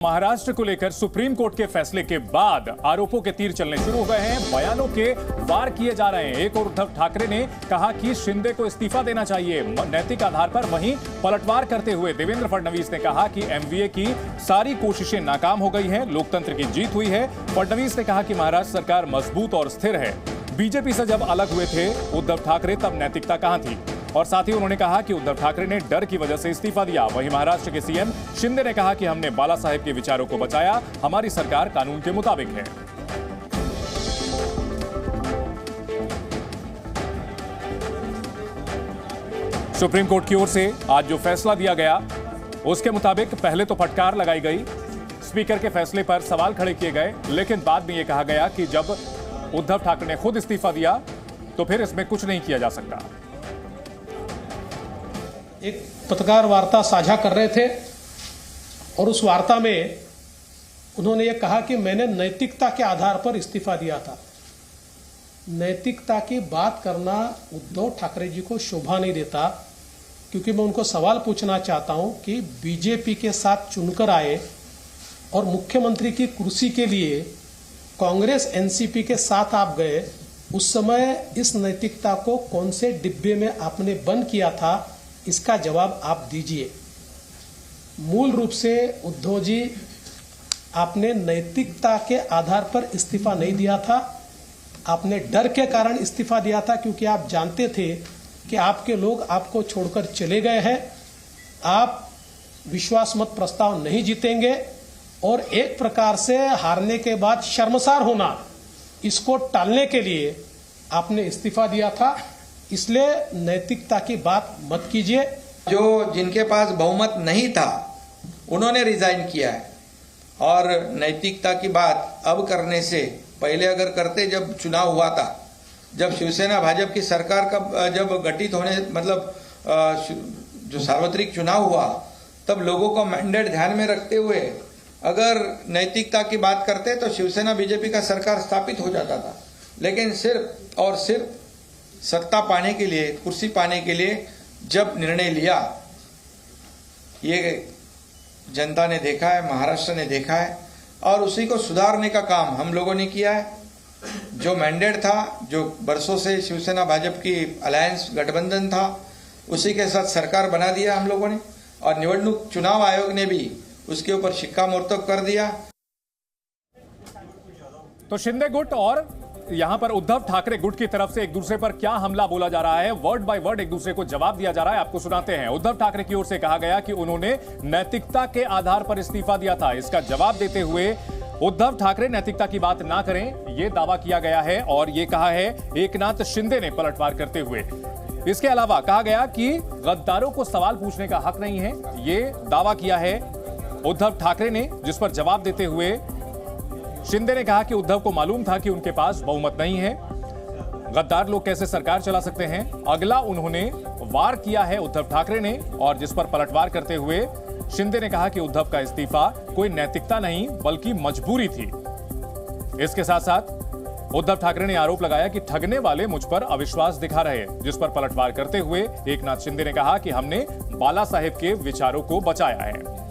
महाराष्ट्र को लेकर supreme court के फैसले के बाद आरोपों के तीर चलने शुरू हो गए हैं। बयानों के वार किए जा रहे हैं। एक और उद्धव ठाकरे ने कहा कि शिंदे को इस्तीफा देना चाहिए नैतिक आधार पर। वहीं पलटवार करते हुए देवेंद्र फडणवीस ने कहा कि एमवीए की सारी कोशिशें नाकाम हो गई हैं, लोकतंत्र की जीत हुई है। फडणवीस ने कहा कि महाराष्ट्र सरकार मजबूत और स्थिर है। बीजेपी से जब अलग हुए थे उद्धव ठाकरे तब नैतिकता कहां थी। और साथ ही उन्होंने कहा कि उद्धव ठाकरे ने डर की वजह से इस्तीफा दिया। वहीं महाराष्ट्र के सीएम शिंदे ने कहा कि हमने बाला साहेब के विचारों को बचाया, हमारी सरकार कानून के मुताबिक है। सुप्रीम कोर्ट की ओर से आज जो फैसला दिया गया उसके मुताबिक पहले तो फटकार लगाई गई, स्पीकर के फैसले पर सवाल खड़े किए गए, लेकिन बाद में यह कहा गया कि जब उद्धव ठाकरे ने खुद इस्तीफा दिया तो फिर इसमें कुछ नहीं किया जा सकता। एक पत्रकार वार्ता साझा कर रहे थे और उस वार्ता में उन्होंने ये कहा कि मैंने नैतिकता के आधार पर इस्तीफा दिया था। नैतिकता की बात करना उद्धव ठाकरे जी को शोभा नहीं देता, क्योंकि मैं उनको सवाल पूछना चाहता हूं कि बीजेपी के साथ चुनकर आए और मुख्यमंत्री की कुर्सी के लिए कांग्रेस एनसीपी के साथ आप गए, उस समय इस नैतिकता को कौन से डिब्बे में आपने बंद किया था, इसका जवाब आप दीजिए। मूल रूप से उद्धव जी, आपने नैतिकता के आधार पर इस्तीफा नहीं दिया था, आपने डर के कारण इस्तीफा दिया था, क्योंकि आप जानते थे कि आपके लोग आपको छोड़कर चले गए हैं, आप विश्वास मत प्रस्ताव नहीं जीतेंगे और एक प्रकार से हारने के बाद शर्मसार होना, इसको टालने के लिए आपने इस्तीफा दिया था। इसलिए नैतिकता की बात मत कीजिए। जो जिनके पास बहुमत नहीं था उन्होंने रिजाइन किया है, और नैतिकता की बात अब करने से पहले अगर करते, जब चुनाव हुआ था, जब शिवसेना भाजपा की सरकार का जब गठित होने मतलब जो सार्वत्रिक चुनाव हुआ, तब लोगों का मैंडेट ध्यान में रखते हुए अगर नैतिकता की बात करते तो शिवसेना बीजेपी का सरकार स्थापित हो जाता था। लेकिन सिर्फ और सिर्फ सत्ता पाने के लिए, कुर्सी पाने के लिए जब निर्णय लिया, ये जनता ने देखा है, महाराष्ट्र ने देखा है, और उसी को सुधारने का काम हम लोगों ने किया है। जो मैंडेट था, जो बरसों से शिवसेना भाजपा की अलायंस गठबंधन था, उसी के साथ सरकार बना दिया हम लोगों ने, और निवडणूक चुनाव आयोग ने भी उसके ऊपर शिक्कामोर्तब कर दिया। तो शिंदे गुट और यहां पर उद्धव ठाकरे गुट की तरफ से एक दूसरे पर क्या हमला बोला जा रहा है, वर्ड बाय वर्ड एक दूसरे को जवाब दिया जा रहा है, आपको सुनाते हैं। उद्धव ठाकरे की ओर से कहा गया कि उन्होंने नैतिकता के आधार पर इस्तीफा दिया था। इसका जवाब देते हुए उद्धव ठाकरे नैतिकता की बात ना करें, यह दावा किया गया है, और यह कहा है एकनाथ शिंदे ने पलटवार करते हुए। इसके अलावा कहा गया कि गद्दारों को सवाल पूछने का हक नहीं है, यह दावा किया है उद्धव ठाकरे ने, जिस पर जवाब देते हुए शिंदे ने कहा कि उद्धव को मालूम था कि उनके पास बहुमत नहीं है, गद्दार लोग कैसे सरकार चला सकते हैं। अगला उन्होंने वार किया है उद्धव ठाकरे ने, और जिस पर पलटवार करते हुए शिंदे ने कहा कि उद्धव का इस्तीफा कोई नैतिकता नहीं बल्कि मजबूरी थी। इसके साथ साथ उद्धव ठाकरे ने आरोप लगाया कि ठगने वाले मुझ पर अविश्वास दिखा रहे, जिस पर पलटवार करते हुए एकनाथ शिंदे ने कहा कि हमने बाला साहेब के विचारों को बचाया है।